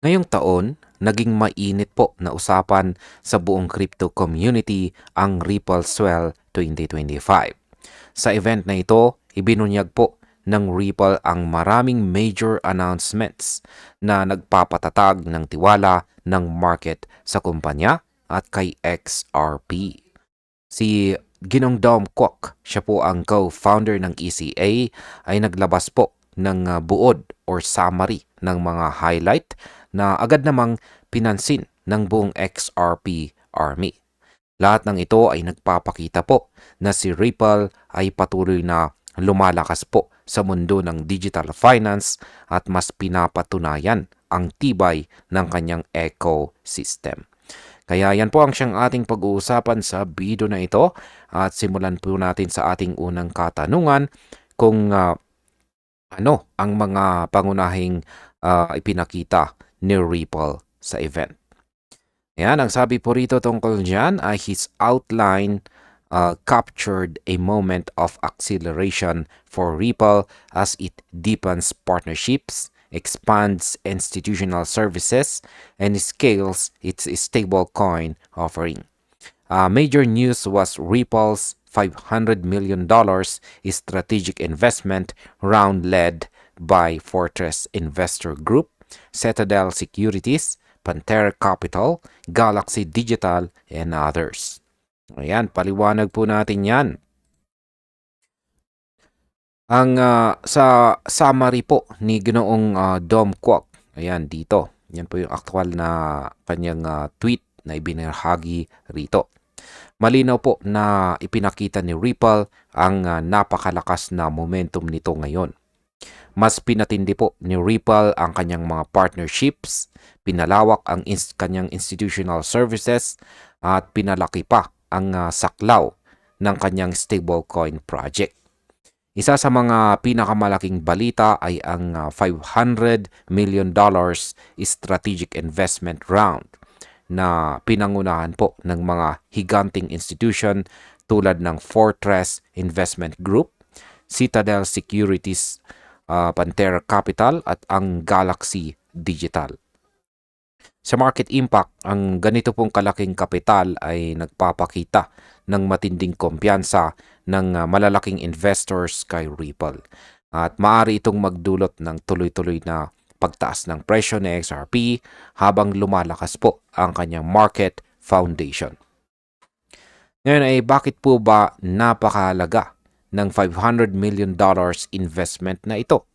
Ngayong taon, naging mainit po na usapan sa buong crypto community ang Ripple Swell 2025. Sa event na ito, ibinunyag po ng Ripple ang maraming major announcements na nagpapatatag ng tiwala ng market sa kumpanya at kay XRP. Si Ginong Dom Kwok, siya po ang co-founder ng ECA, ay naglabas po ng buod or summary ng mga highlight na agad namang pinansin ng buong XRP Army. Lahat ng ito ay nagpapakita po na si Ripple ay patuloy na lumalakas po sa mundo ng digital finance at mas pinapatunayan ang tibay ng kanyang ecosystem. Kaya yan po ang siyang ating pag-uusapan sa video na ito at simulan po natin sa ating unang katanungan kung ano ang mga pangunahing ipinakita ni Ripple sa event. Yan, ang sabi po rito tungkol dyan ay his outline captured a moment of acceleration for Ripple as it deepens partnerships, expands institutional services, and scales its stablecoin offering. Major news was Ripple's $500 million strategic investment round led by Fortress Investor Group, Citadel Securities, Pantera Capital, Galaxy Digital, and others. Ayan, paliwanag po natin yan. Ang sa summary po ni Ginoong Dom Kwok, ayan dito. Yan po yung aktual na kanyang tweet na ibinahagi rito. Malinaw po na ipinakita ni Ripple ang napakalakas na momentum nito ngayon. Mas pinatindi po ni Ripple ang kanyang mga partnerships, pinalawak ang kanyang institutional services, at pinalaki pa ang saklaw ng kanyang stablecoin project. Isa sa mga pinakamalaking balita ay ang $500 million strategic investment round na pinangunahan po ng mga higanting institution tulad ng Fortress Investment Group, Citadel Securities, Pantera Capital at ang Galaxy Digital. Sa market impact, ang ganito pong kalaking kapital ay nagpapakita ng matinding kumpiyansa ng malalaking investors kay Ripple. At maaari itong magdulot ng tuloy-tuloy na pagtaas ng presyo ni XRP habang lumalakas po ang kanyang market foundation. Ngayon ay bakit po ba napakahalaga ng $500 million investment na ito?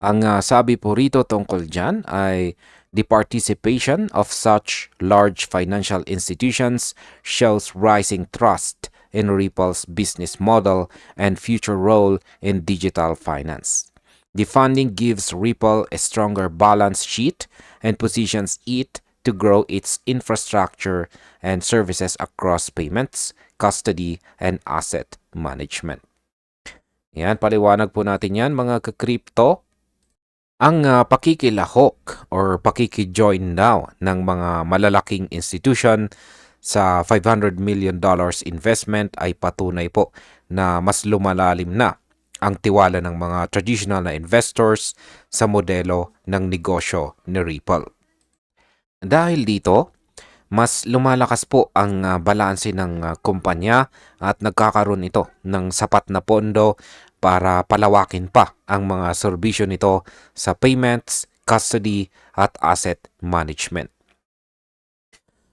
Ang sabi po rito tungkol dyan ay the participation of such large financial institutions shows rising trust in Ripple's business model and future role in digital finance. The funding gives Ripple a stronger balance sheet and positions it to grow its infrastructure and services across payments, custody, and asset management. Yan, paliwanag po natin yan mga ka-crypto. Ang pakikilahok or pakikijoin daw ng mga malalaking institution sa $500 million investment ay patunay po na mas lumalalim na ang tiwala ng mga traditional na investors sa modelo ng negosyo ni Ripple. Dahil dito, mas lumalakas po ang balanse ng kumpanya at nagkakaroon ito ng sapat na pondo para palawakin pa ang mga serbisyo nito sa payments, custody at asset management.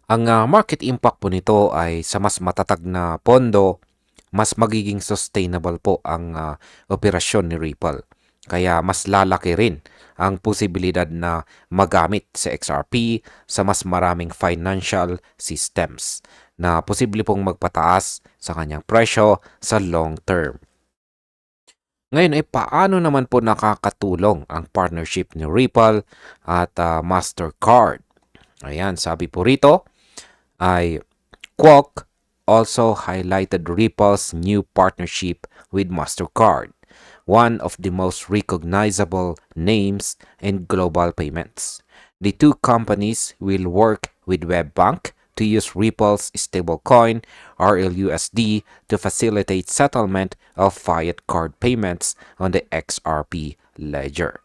Ang market impact po nito ay sa mas matatag na pondo, mas magiging sustainable po ang operasyon ni Ripple. Kaya mas lalaki rin ang posibilidad na magamit sa XRP sa mas maraming financial systems na posible pong magpataas sa kanyang presyo sa long term. Ngayon ay paano naman po nakakatulong ang partnership ni Ripple at Mastercard? Ayan, sabi po rito ay Kwok also highlighted Ripple's new partnership with Mastercard, one of the most recognizable names in global payments. The two companies will work with WebBank to use Ripple's stablecoin RLUSD to facilitate settlement of fiat card payments on the XRP ledger.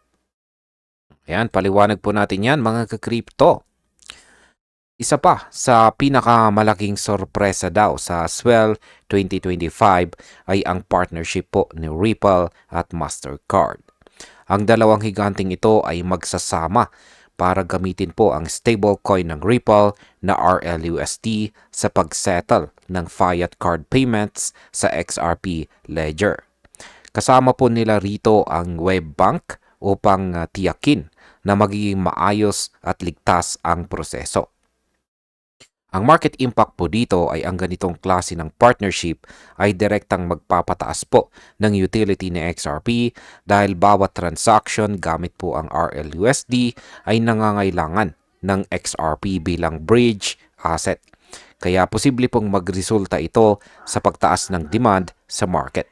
Ayan, paliwanag po natin yan mga ka-crypto. Isa pa sa pinakamalaking sorpresa daw sa Swell 2025 ay ang partnership po ni Ripple at Mastercard. Ang dalawang higanting ito ay magsasama para gamitin po ang stablecoin ng Ripple na RLUSD sa pag-settle ng fiat card payments sa XRP Ledger. Kasama po nila rito ang web bank upang tiyakin na magiging maayos at ligtas ang proseso. Ang market impact po dito ay ang ganitong klase ng partnership ay direktang magpapataas po ng utility ni XRP dahil bawat transaction gamit po ang RLUSD ay nangangailangan ng XRP bilang bridge asset. Kaya posible pong magresulta ito sa pagtaas ng demand sa market.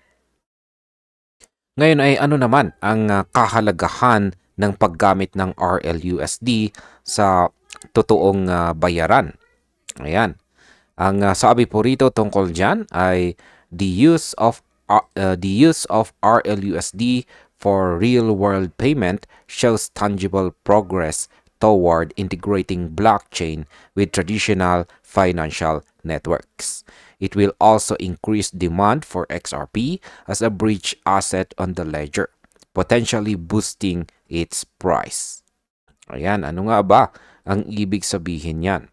Ngayon ay ano naman ang kahalagahan ng paggamit ng RLUSD sa totoong bayaran? Ayan. Ang sabi po rito tungkol dyan ay the use of RLUSD for real-world payment shows tangible progress toward integrating blockchain with traditional financial networks. It will also increase demand for XRP as a bridge asset on the ledger, potentially boosting its price. Ayan, ano nga ba ang ibig sabihin yan?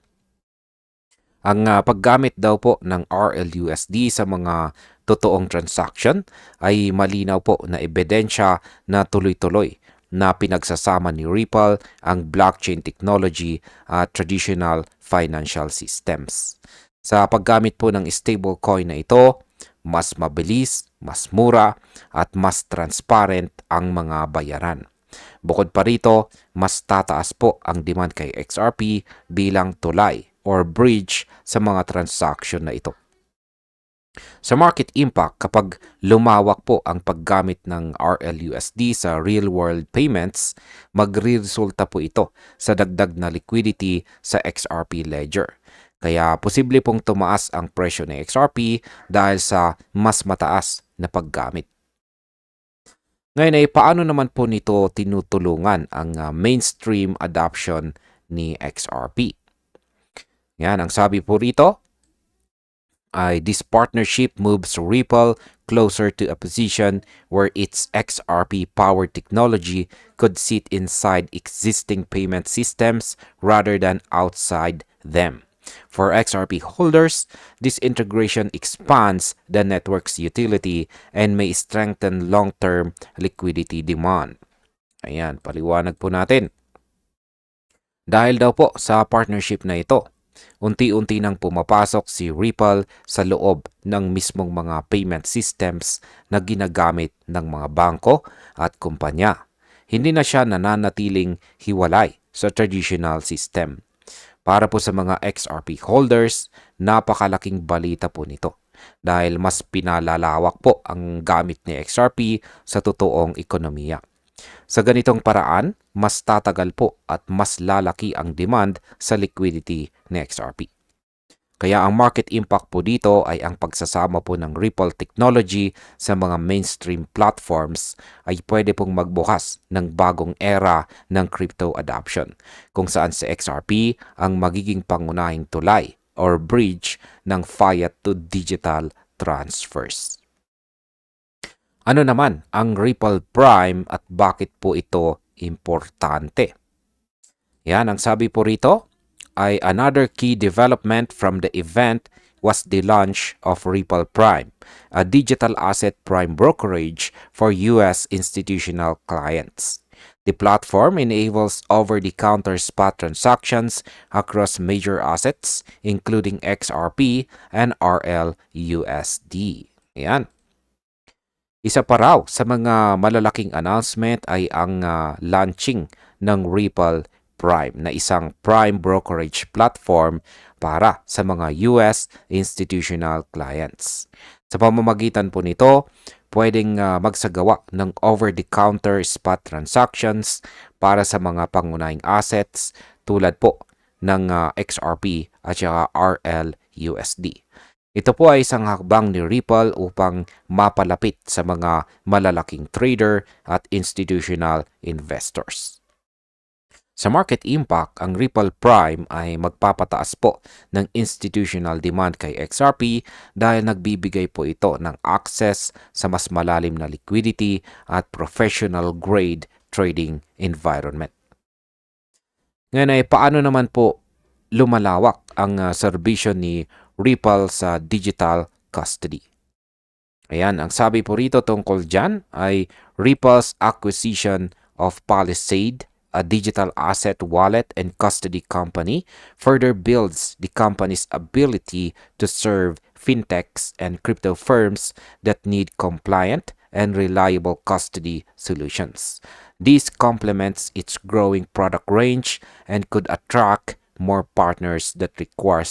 Ang paggamit daw po ng RLUSD sa mga totoong transaction ay malinaw po na ebidensya na tuloy-tuloy na pinagsasama ni Ripple ang blockchain technology at traditional financial systems. Sa paggamit po ng stablecoin na ito, mas mabilis, mas mura at mas transparent ang mga bayaran. Bukod pa rito, mas tataas po ang demand kay XRP bilang tulay or bridge sa mga transaction na ito. Sa market impact, kapag lumawak po ang paggamit ng RLUSD sa real-world payments, magre-resulta po ito sa dagdag na liquidity sa XRP ledger. Kaya posible pong tumaas ang presyo ng XRP dahil sa mas mataas na paggamit. Ngayon ay paano naman po nito tinutulungan ang mainstream adoption ni XRP? Yan, ang sabi po rito ay this partnership moves Ripple closer to a position where its XRP-powered technology could sit inside existing payment systems rather than outside them. For XRP holders, this integration expands the network's utility and may strengthen long-term liquidity demand. Ayan, paliwanag po natin. Dahil daw po sa partnership na ito, unti-unti nang pumapasok si Ripple sa loob ng mismong mga payment systems na ginagamit ng mga bangko at kumpanya. Hindi na siya nananatiling hiwalay sa traditional system. Para po sa mga XRP holders, napakalaking balita po nito dahil mas pinalalawak po ang gamit ni XRP sa totoong ekonomiya. Sa ganitong paraan, mas tatagal po at mas lalaki ang demand sa liquidity ni XRP. Kaya ang market impact po dito ay ang pagsasama po ng Ripple technology sa mga mainstream platforms ay pwede pong magbukas ng bagong era ng crypto adoption kung saan si XRP ang magiging pangunahing tulay or bridge ng fiat to digital transfers. Ano naman ang Ripple Prime at bakit po ito importante? Yan, ang sabi po rito ay another key development from the event was the launch of Ripple Prime, a digital asset prime brokerage for U.S. institutional clients. The platform enables over-the-counter spot transactions across major assets, including XRP and RLUSD. Ayan. Isa pa raw sa mga malalaking announcement ay ang launching ng Ripple Prime na isang prime brokerage platform para sa mga US institutional clients. Sa pamamagitan po nito, pwedeng magsagawa ng over-the-counter spot transactions para sa mga pangunahing assets tulad po ng XRP at saka RLUSD. Ito po ay isang hakbang ni Ripple upang mapalapit sa mga malalaking trader at institutional investors. Sa market impact, ang Ripple Prime ay magpapataas po ng institutional demand kay XRP dahil nagbibigay po ito ng access sa mas malalim na liquidity at professional grade trading environment. Ngayon ay paano naman po lumalawak ang serbisyo ni Ripple sa digital custody? Ayan, ang sabi po rito tungkol dyan ay Ripple's acquisition of Palisade, a digital asset wallet and custody company, further builds the company's ability to serve fintechs and crypto firms that need compliant and reliable custody solutions. This complements its growing product range and could attract more partners that require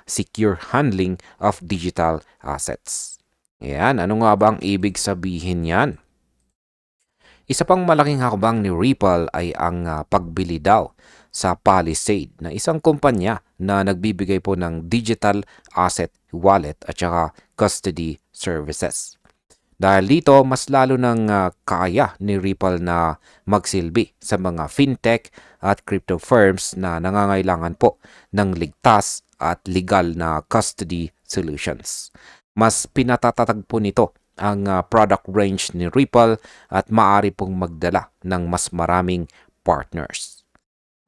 secure handling of digital assets. Ayan, ano nga ba ang ibig sabihin yan? Isa pang malaking hakbang ni Ripple ay ang pagbili daw sa Palisade na isang kumpanya na nagbibigay po ng digital asset wallet at saka custody services. Dahil dito, mas lalo nang kaya ni Ripple na magsilbi sa mga fintech at crypto firms na nangangailangan po ng ligtas at legal na custody solutions. Mas pinatatatag po nito ang product range ni Ripple at maaari pong magdala ng mas maraming partners.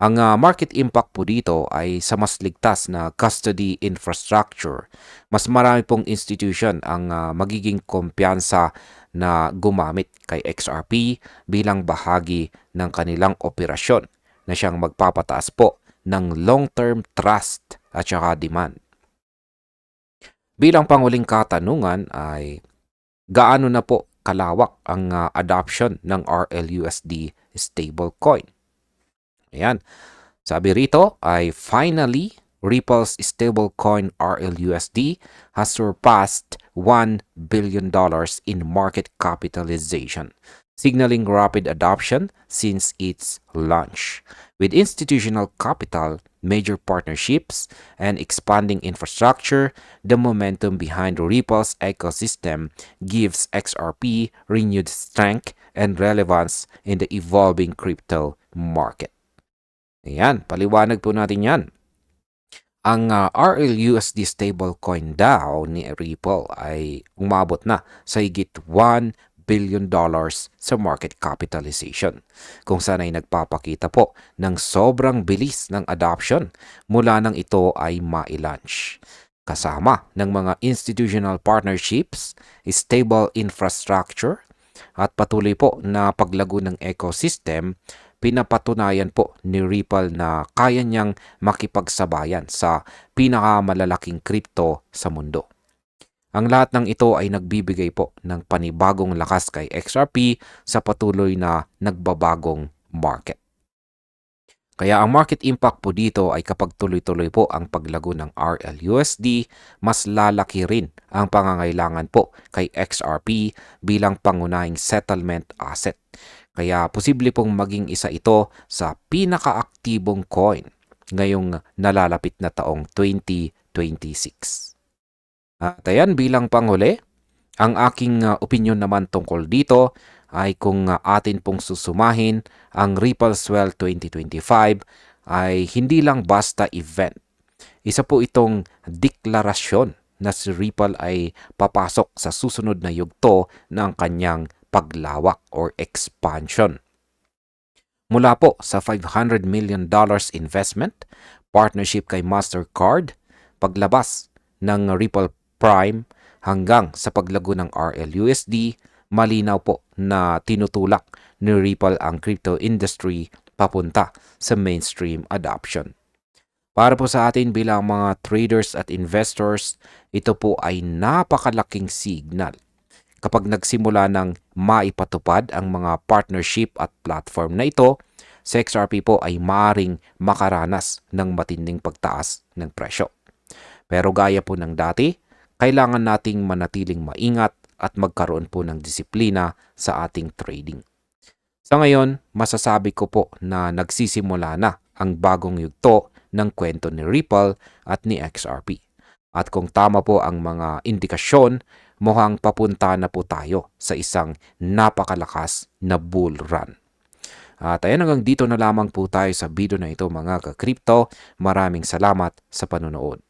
Ang market impact po dito ay sa mas ligtas na custody infrastructure. Mas marami pong institution ang magiging kumpiyansa na gumamit kay XRP bilang bahagi ng kanilang operasyon na siyang magpapataas po ng long-term trust at saka demand. Bilang panguling katanungan ay gaano na po kalawak ang adoption ng RLUSD stablecoin? Ayan. Sabi rito ay finally, Ripple's stablecoin RLUSD has surpassed $1 billion in market capitalization, signaling rapid adoption since its launch. With institutional capital, major partnerships, and expanding infrastructure, the momentum behind Ripple's ecosystem gives XRP renewed strength and relevance in the evolving crypto market. Ayan, paliwanag po natin yan. Ang RLUSD stablecoin daw ni Ripple ay umabot na sa higit $1 billion sa market capitalization, kung saan ay nagpapakita po ng sobrang bilis ng adoption mula nang ito ay ma-launch. Kasama ng mga institutional partnerships, stable infrastructure, at patuloy po na paglago ng ecosystem, pinapatunayan po ni Ripple na kaya niyang makipagsabayan sa pinakamalalaking crypto sa mundo. Ang lahat ng ito ay nagbibigay po ng panibagong lakas kay XRP sa patuloy na nagbabagong market. Kaya ang market impact po dito ay kapag tuloy-tuloy po ang paglago ng RLUSD, mas lalaki rin ang pangangailangan po kay XRP bilang pangunahing settlement asset. Kaya posible pong maging isa ito sa pinakaaktibong coin ngayong nalalapit na taong 2026. At ayan, bilang panghuli, ang aking opinion naman tungkol dito ay kung atin pong susumahin, ang Ripple Swell 2025 ay hindi lang basta event. Isa po itong deklarasyon na si Ripple ay papasok sa susunod na yugto ng kanyang paglawak or expansion. Mula po sa $500 million investment, partnership kay Mastercard, paglabas ng Ripple Prime hanggang sa paglago ng RLUSD, malinaw po na tinutulak ni Ripple ang crypto industry papunta sa mainstream adoption. Para po sa atin bilang mga traders at investors, ito po ay napakalaking signal. Kapag nagsimula ng maipatupad ang mga partnership at platform na ito, sa XRP po ay maaring makaranas ng matinding pagtaas ng presyo. Pero gaya po ng dati, kailangan nating manatiling maingat at magkaroon po ng disiplina sa ating trading. Sa ngayon, masasabi ko po na nagsisimula na ang bagong yugto ng kwento ni Ripple at ni XRP. At kung tama po ang mga indikasyon, mukhang papunta na po tayo sa isang napakalakas na bull run. At ayan, hanggang dito na lamang po tayo sa video na ito mga ka-crypto. Maraming salamat sa panonood.